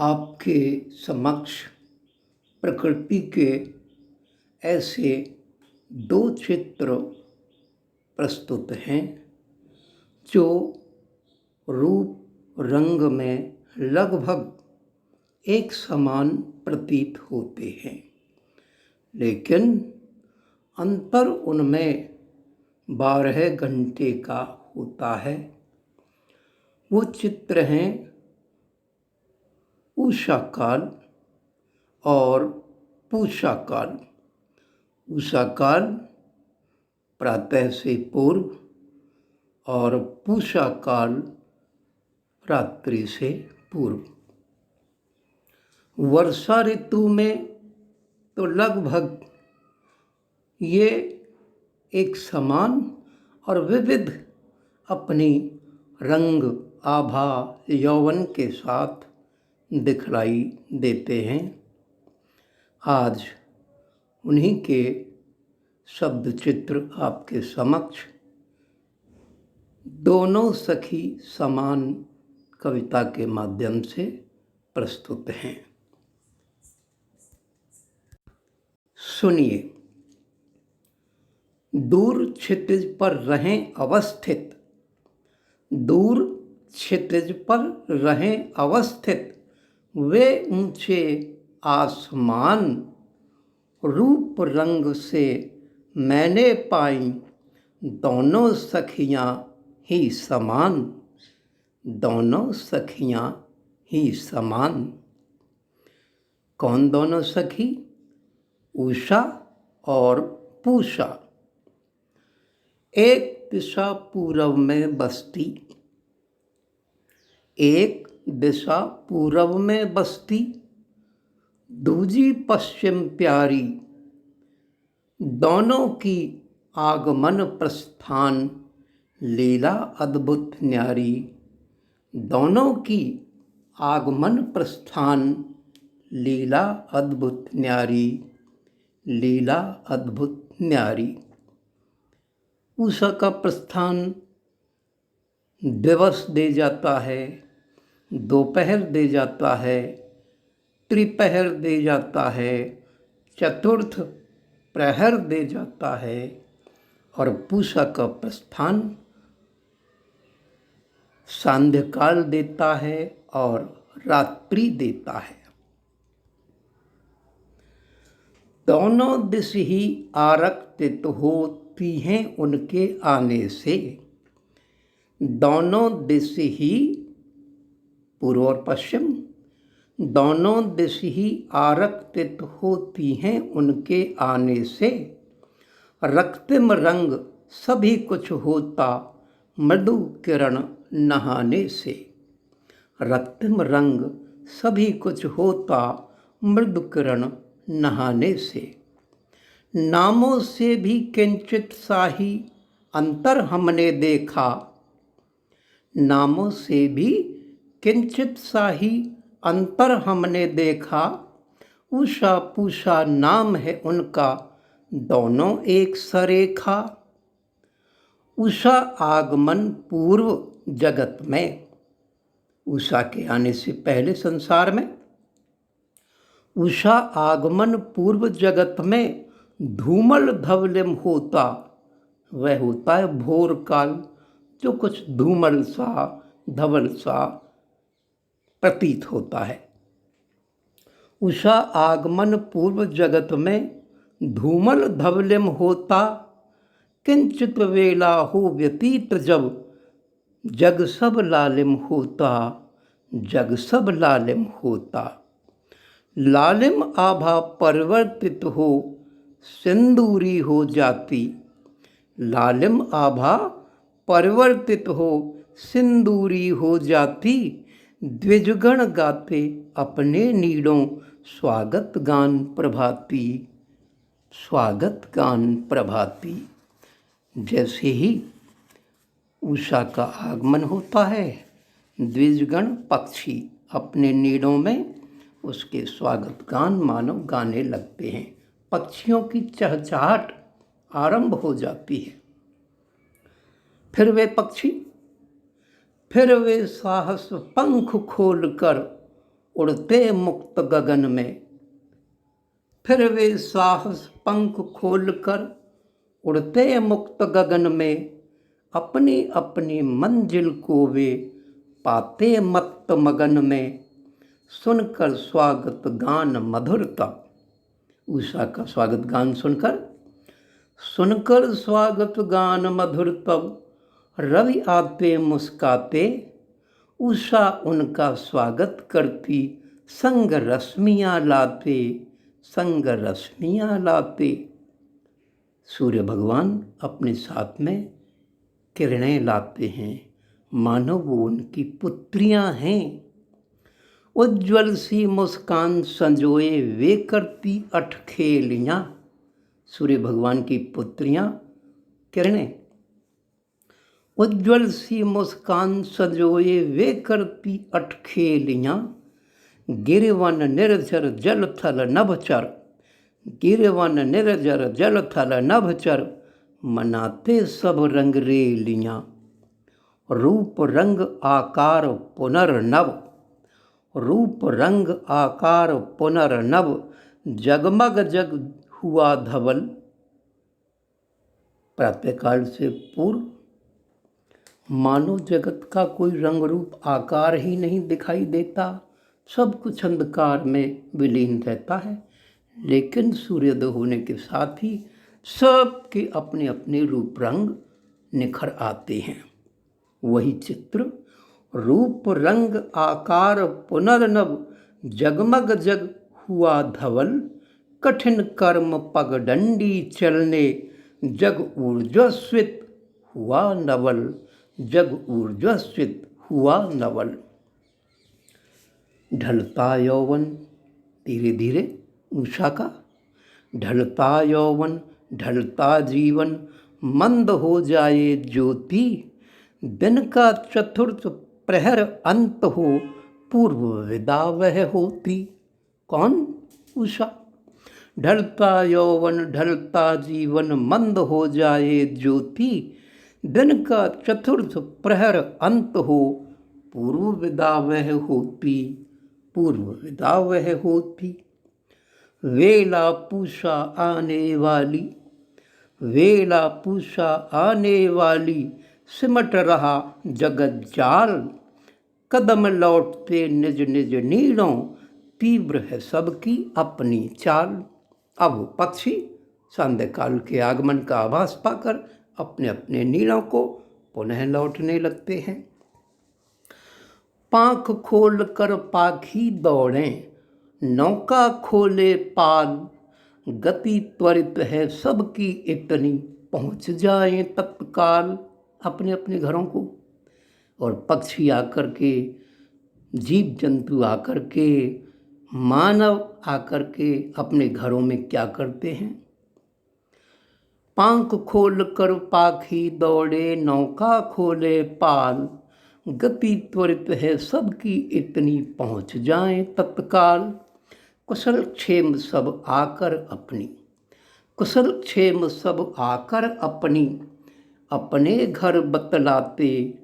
आपके समक्ष प्रकृति के ऐसे दो चित्र प्रस्तुत हैं जो रूप रंग में लगभग एक समान प्रतीत होते हैं, लेकिन अंतर उनमें 12 घंटे का होता है। वो चित्र हैं उषा काल और पूषा काल। उषा काल प्रातः से पूर्व और पूषा काल रात्रि से पूर्व। वर्षा ऋतु में तो लगभग ये एक समान और विविध अपनी रंग आभा यौवन के साथ दिखलाई देते हैं। आज उन्हीं के शब्द चित्र आपके समक्ष दोनों सखी समान कविता के माध्यम से प्रस्तुत हैं। सुनिए। दूर क्षितिज पर रहें अवस्थित, दूर क्षितिज पर रहें अवस्थित वे ऊंचे आसमान, रूप रंग से मैंने पाई दोनों सखियां ही समान, दोनों सखियां ही समान। कौन दोनों सखी? उषा और पूषा। एक दिशा पूरब में बसती, एक दिशा पूरब में बसती, दूजी पश्चिम प्यारी। दोनों की आगमन प्रस्थान लीला अद्भुत न्यारी, दोनों की आगमन प्रस्थान लीला अद्भुत न्यारी, लीला अद्भुत न्यारी। उषा का प्रस्थान दिवस दे जाता है, दोपहर दे जाता है, त्रिपहर दे जाता है, चतुर्थ प्रहर दे जाता है और पूषा का प्रस्थान सांध्यकाल देता है और रात्रि देता है। दोनों दिश ही आरक्तित होती हैं उनके आने से, दोनों दिश ही पूर्व और पश्चिम, दोनों दिश ही आरक्तित होती हैं उनके आने से। रक्तिम रंग सभी कुछ होता मृदु किरण नहाने से, रक्तिम रंग सभी कुछ होता मृदु किरण नहाने से। नामों से भी किंचित सा ही अंतर हमने देखा, नामों से भी किंचित सा ही अंतर हमने देखा। उषा पूषा नाम है उनका दोनों एक सरेखा। उषा आगमन पूर्व जगत में, उषा के आने से पहले संसार में, उषा आगमन पूर्व जगत में धूमल धवलिम होता, वह होता है भोर काल, जो कुछ धूमल सा धवल सा प्रतीत होता है। उषा आगमन पूर्व जगत में धूमल धवलिम होता, किंचित वेला हो व्यतीत जब जग सब लालिम होता, जग सब लालिम होता। लालिम आभा परिवर्तित हो सिंदूरी हो जाती, लालिम आभा परिवर्तित हो सिंदूरी हो जाती। द्विजगण गाते अपने नीड़ों स्वागत गान प्रभाती, स्वागत गान प्रभाती। जैसे ही उषा का आगमन होता है, द्विजगण पक्षी अपने नीड़ों में उसके स्वागत गान मानव गाने लगते हैं। पक्षियों की चहचहाट आरंभ हो जाती है। फिर वे पक्षी, फिर वे साहस पंख खोलकर उड़ते मुक्त गगन में। फिर वे साहस पंख खोलकर उड़ते मुक्त गगन में, अपनी अपनी मंजिल को वे पाते मत्त मगन में। सुनकर स्वागत गान मधुरता, उषा का स्वागत गान सुनकर स्वागत गान मधुर तब, रवि आते मुस्काते, उषा उनका स्वागत करती, संग रश्मियाँ लाते, संग रश्मियाँ लाते। सूर्य भगवान अपने साथ में किरणें लाते हैं, मानो वो उनकी पुत्रियां हैं। उज्ज्वल सी मुस्कान संजोए वे करती अठखेलियाँ। सूर्य भगवान की पुत्रियां किरणें। उज्ज्वल सी मुस्कान संजोए वे करती अठखेलियाँ। गिरवन निर्झर जल थल नभचर, गिरवन निर्झर जल थल नभचर, मनाते सब रंग रेलियाँ। रूप रंग आकार पुनर्नव, रूप रंग आकार पुनर्नव, जगमग जग हुआ धवल। प्रातःकाल से पूर्व मानव जगत का कोई रंग रूप आकार ही नहीं दिखाई देता, सब कुछ अंधकार में विलीन रहता है। लेकिन सूर्योदय होने के साथ ही सबके अपने अपने रूप रंग निखर आते हैं। वही चित्र रूप रंग आकार पुनर्नव, जगमग जग हुआ धवल। कठिन कर्म पगडंडी चलने, जग ऊर्जस्वित हुआ नवल, जग ऊर्जस्वित हुआ नवल। ढलता यौवन, धीरे धीरे उषा का ढलता यौवन, ढलता जीवन, मंद हो जाए ज्योति। दिन का चतुर्थ प्रहर अंत हो, पूर्व विदा वह होती। कौन? उषा। ढलता यौवन, ढलता जीवन, मंद हो जाए ज्योति। दिन का चतुर्थ प्रहर अंत हो, पूर्व विदा वह होती, पूर्व विदा वह होती। वेला पूषा आने वाली, वेला पूषा आने वाली, सिमट रहा जगत जाल। कदम लौटते निज निज नीड़ों, तीव्र है सबकी अपनी चाल। अब पक्षी संध्याकाल के आगमन का आभास पाकर अपने अपने नीड़ों को पुनः लौटने लगते हैं। पांख खोल कर पाखी दौड़ें, नौका खोले पाल। गति त्वरित है सबकी इतनी, पहुँच जाएं तत्काल अपने अपने घरों को। और पक्षी आकर के, जीव जंतु आकर के, मानव आकर के अपने घरों में क्या करते हैं? पांख खोल कर पाखी दौड़े, नौका खोले पाल। गति त्वरित है सबकी इतनी, पहुँच जाएं तत्काल। कुशल क्षेम सब आकर अपनी, कुशल क्षेम सब आकर अपनी, अपने घर बतलाते।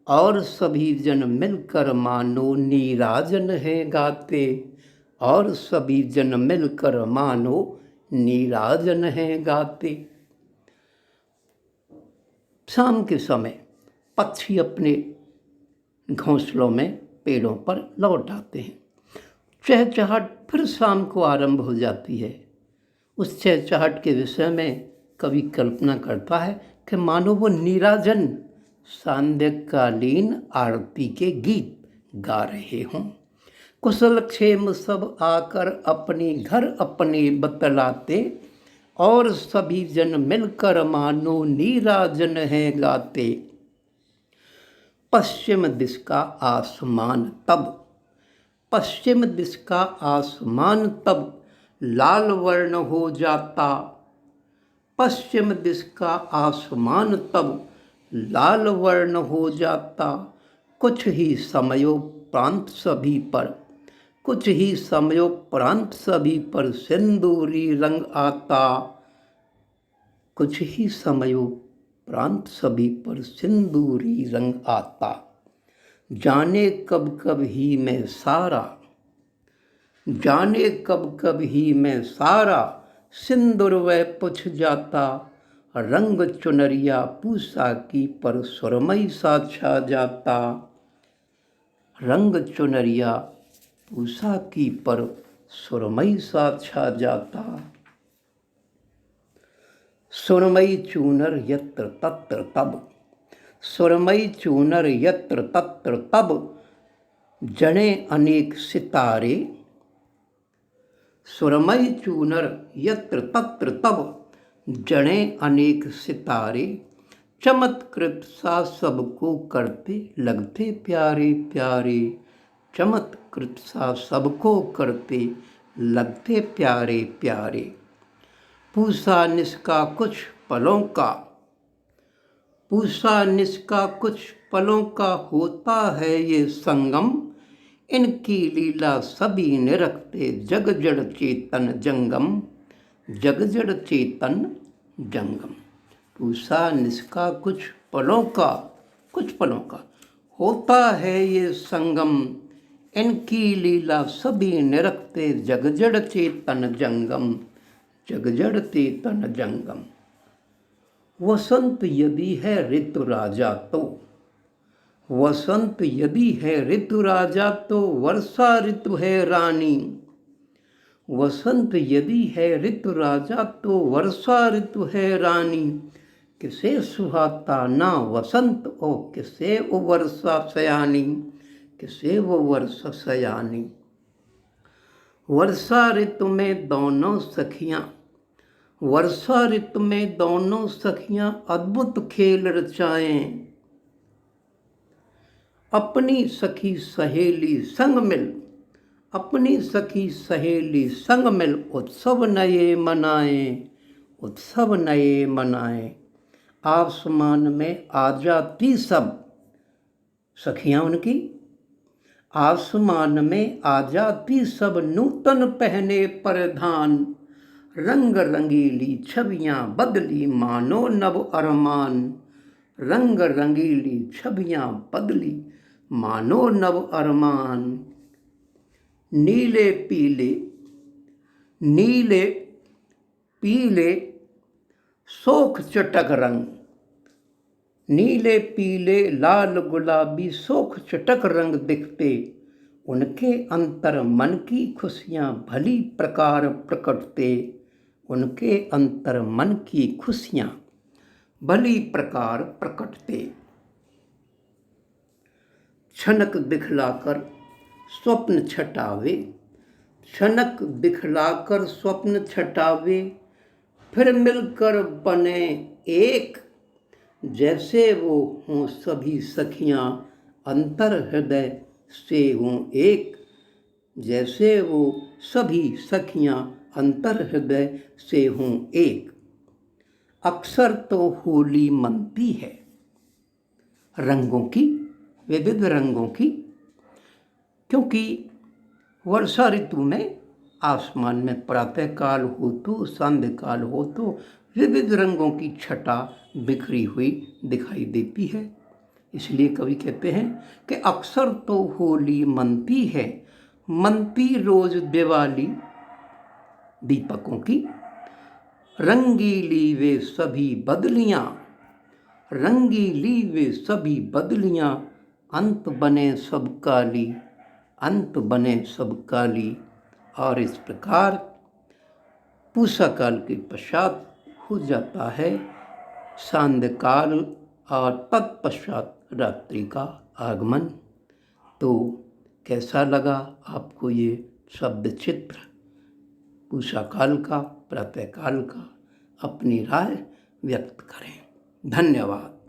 और सभी जन मिलकर मानो नीराजन है गाते, और सभी जन मिलकर मानो नीराजन है गाते। शाम के समय पक्षी अपने घोंसलों में, पेड़ों पर लौट आते हैं। चहचहाट फिर शाम को आरंभ हो जाती है। उस चहचहाट के विषय में कवि कल्पना करता है कि मानो वो नीराजन सांध्यकालीन आरती के गीत गा रहे हों। कुशल क्षेम सब आकर अपने घर अपने बतलाते, और सभी जन मिलकर मानो नीराजन है गाते। पश्चिम दिश का आसमान तब, पश्चिम दिश का आसमान तब लाल वर्ण हो जाता। पश्चिम दिश का आसमान तब लाल वर्ण हो जाता। कुछ ही समयोपरांत सभी पर, कुछ ही समयोपरांत सभी पर सिंदूरी रंग आता। कुछ ही समयोपरांत सभी पर सिंदूरी रंग आता। जाने कब कब ही में सारा, जाने कब कब ही मैं सारा सिंदूर वह पुछ जाता। रंग चुनरिया पूसा की पर सुरमई सा छा जाता। रंग चुनरिया पूसा की पर सुरमई सा छा जाता। सुरमई चूनर यत्र तत्र तब, सुरमई चूनर यत्र तत्र तब, जने अनेक सितारे। सुरमई चूनर यत्र तत्र तब, जने अनेक सितारे। चमत्कृत सा सबको करते लगते प्यारे प्यारे। चमत्कृत सा सबको करते लगते प्यारे प्यारे। पूसा निष्का कुछ पलों का, पूसा निष्का कुछ पलों का होता है ये संगम। इनकी लीला सभी निरखते जग जड़ चेतन जंगम। जग जड़ चेतन जंगम। पूसा निष्का कुछ पलों का होता है ये संगम। इनकी लीला सभी निरखते जग जड़ चेतन जंगम। जग जड़ चेतन जंगम। वसंत यदि है ऋतु राजा तो, वसंत यदि है ऋतु राजा तो वर्षा ऋतु है रानी। वसंत यदि है ऋतु राजा तो वर्षा ऋतु है रानी। किसे सुहाता ना वसंत ओ किसे वो वर्षा सयानी। किसे वो वर्षा सयानी। वर्षा ऋतु में दोनों सखियां, वर्षा ऋतु में दोनों सखियां अद्भुत खेल रचाएं। अपनी सखी सहेली संग मिल, अपनी सखी सहेली संग मिल उत्सव नए मनाएं। उत्सव नए मनाएं। आसमान में आ जाती सब सखियां उनकी, आसमान में आ जाती सब नूतन पहने परिधान। रंग रंगीली छवियां बदली मानो नव अरमान। रंग रंगीली छवियां बदली मानो नव अरमान। नीले पीले, नीले पीले शोख चटक रंग, नीले पीले लाल गुलाबी शोख चटक रंग दिखते। उनके अंतर मन की खुशियां भली प्रकार प्रकटते। उनके अंतर मन की खुशियां भली प्रकार प्रकटते। छनक दिखलाकर स्वप्न छटावे, छनक दिखलाकर स्वप्न छटावे। फिर मिलकर बने एक, जैसे वो हों सभी सखियां अंतर हृदय से हों एक। जैसे वो सभी सखियां अंतर हृदय से हों एक। अक्सर तो होली मनती है रंगों की, विविध रंगों की, क्योंकि वर्षा ऋतु में आसमान में प्रातःकाल हो तो संध्याकाल हो तो विविध रंगों की छटा बिखरी हुई दिखाई देती है। इसलिए कवि कहते हैं कि अक्सर तो होली मनती है, मनती रोज दिवाली दीपकों की। रंगीली वे सभी बदलियां, रंगीली वे सभी बदलियां। अंत बने सब काली, अंत बने सब काली। और इस प्रकार पूषा काल के पश्चात हो जाता है सांध्यकाल और तत्पश्चात रात्रि का आगमन। तो कैसा लगा आपको ये शब्द चित्र पूषा काल का, प्रातःकाल का? अपनी राय व्यक्त करें। धन्यवाद।